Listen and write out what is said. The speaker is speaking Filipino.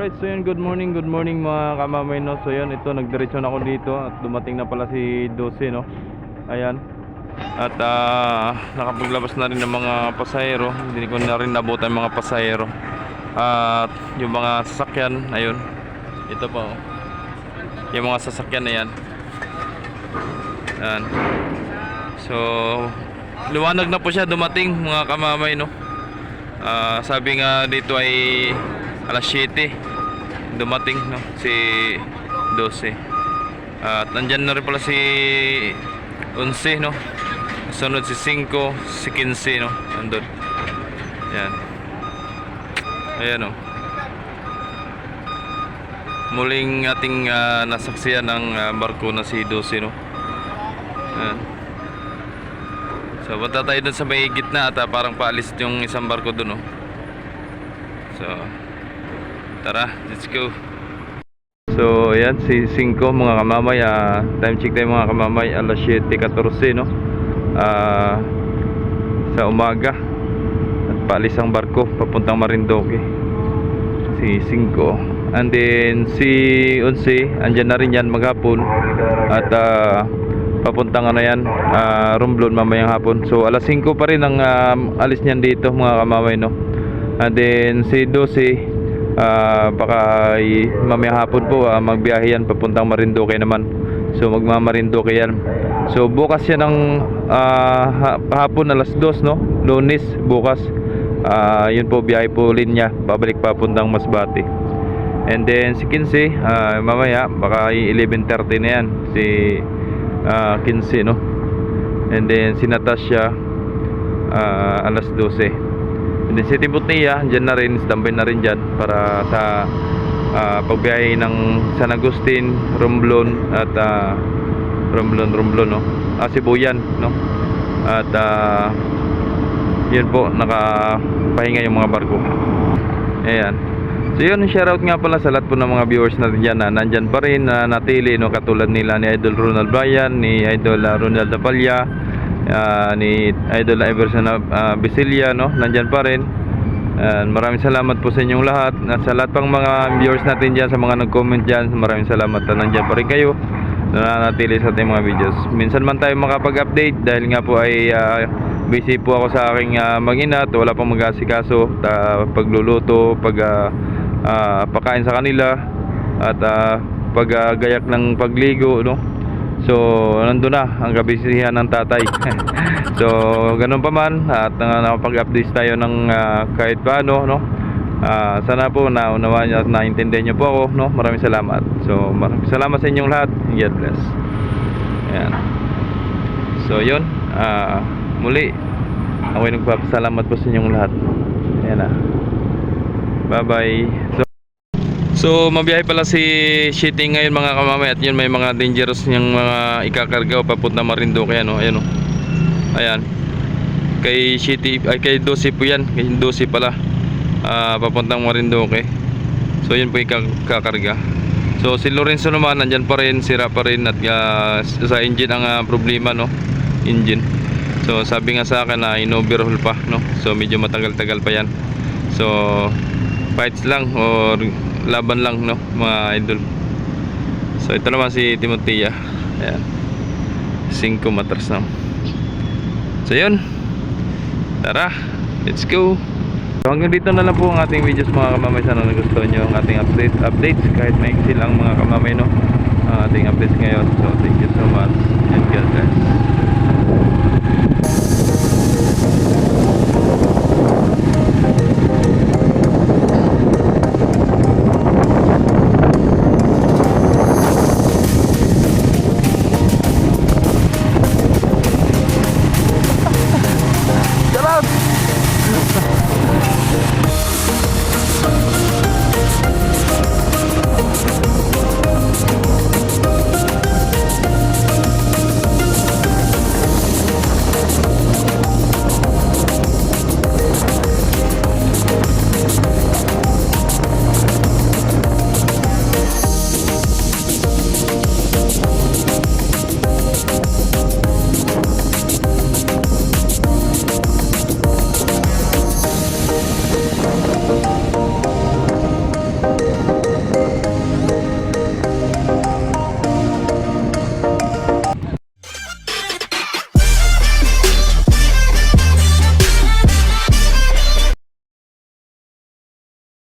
Alright, so yun, good morning mga kamamay, no. So yun, ito, nagdiretso na ako dito at dumating na pala si 12, no. Ayan. At nakapaglabas na rin ng mga pasahero. Hindi ko na rin nabutan mga pasahero. At yung mga sasakyan, ayun. Ito pa, oh. Yung mga sasakyan na yan. Ayan. So, liwanag na po siya dumating mga kamamay, no. Sabi nga dito ay alas 7 dumating, no, si 12. At nandyan na rin pala si 11, no. Sunod si 5, si 15, no. Nandun. Yan. Ayan, no. Muling ating nasaksiyan ng barko na si 12, no. Ayan. So punta tayo dun sa may gitna at parang paalis yung isang barko dun, no. So tara, let's go. So ayan, si 5 mga kamamay. Time check tayo mga kamamay, alas 7:14, no. Sa umaga. At paalis ang barko papuntang Marinduque, si 5. And then si 11 andyan na rin yan maghapon. At papuntang ano yan, Romblon mamayang hapon. So alas 5 pa rin ang alis niyan dito mga kamamay, no. And then si 12 baka mamayang hapon po magbiyahe yan papuntang Marinduque naman. So magmamarinduque yan. So bukas yan ng hapon alas 2, no, Lunes bukas. Yun po, biyahe po linya babalik papuntang Masbate. And then si 15 mamaya baka 11:30 na yan si 15, no. And then si Natasha alas 12. And then si Timotía dyan na rin, standby na rin dyan para sa pagbiyahe ng San Agustin, Romblon at Romblon, no. Sibuyan, no. At yun po, nakapahinga yung mga barko. Ayan. So yun, shoutout nga pala sa lahat po ng mga viewers natin dyan na nandyan pa rin, natili, no, katulad nila ni Idol Ronald Bayan, ni Idol Ronald Dapalya, ni Idol Iverson Bisilia, no, nandyan pa rin. Maraming salamat po sa inyong lahat. At sa lahat pang mga viewers natin dyan, sa mga nag-comment dyan, maraming salamat na nandyan pa rin kayo, nananatili sa ating mga videos. Minsan man tayo makapag-update dahil nga po ay busy po ako sa aking mag-ina at wala pang mag-asikaso, pagluluto, pagkain sa kanila at paggayak ng pagligo, no. So nandun na ang kabisihan ng tatay. So ganun pa man, at nakapag-update tayo ng kahit paano, no. Sana po naunawaan nyo at naintindihan nyo po ako, no. Maraming salamat. So maraming salamat sa inyong lahat. God bless. Ayan. So yun, muli ako'y nagpapasalamat po sa inyong lahat. Ayan na. Bye bye. So mabiyahe pala si Shiting ngayon mga kamamay. At yun, may mga dangerous niyang mga ikakarga papunta Marinduque, ano. Ayan, oh. Ayan. Kay Shiting, ay kay 12 po yan. Kay 12 pala, papuntang Marinduque. So yun po ikakarga. So si Lorenzo naman nandyan pa rin, sira pa rin. At sa engine ang problema, no. Engine. So sabi nga sa akin na in-overhaul pa, no. So medyo matagal-tagal pa yan. So fights lang or laban lang, no, mga idol. So ito naman si Timotía. Ayan, 5 matras na. So yun, tara, let's go. So hanggang dito na lang po ang ating videos mga kamamay. Sana nagustuhan nyo ang ating updates kahit maiksi lang mga kamamay, no, ang ating updates ngayon. So thank you so much and God bless.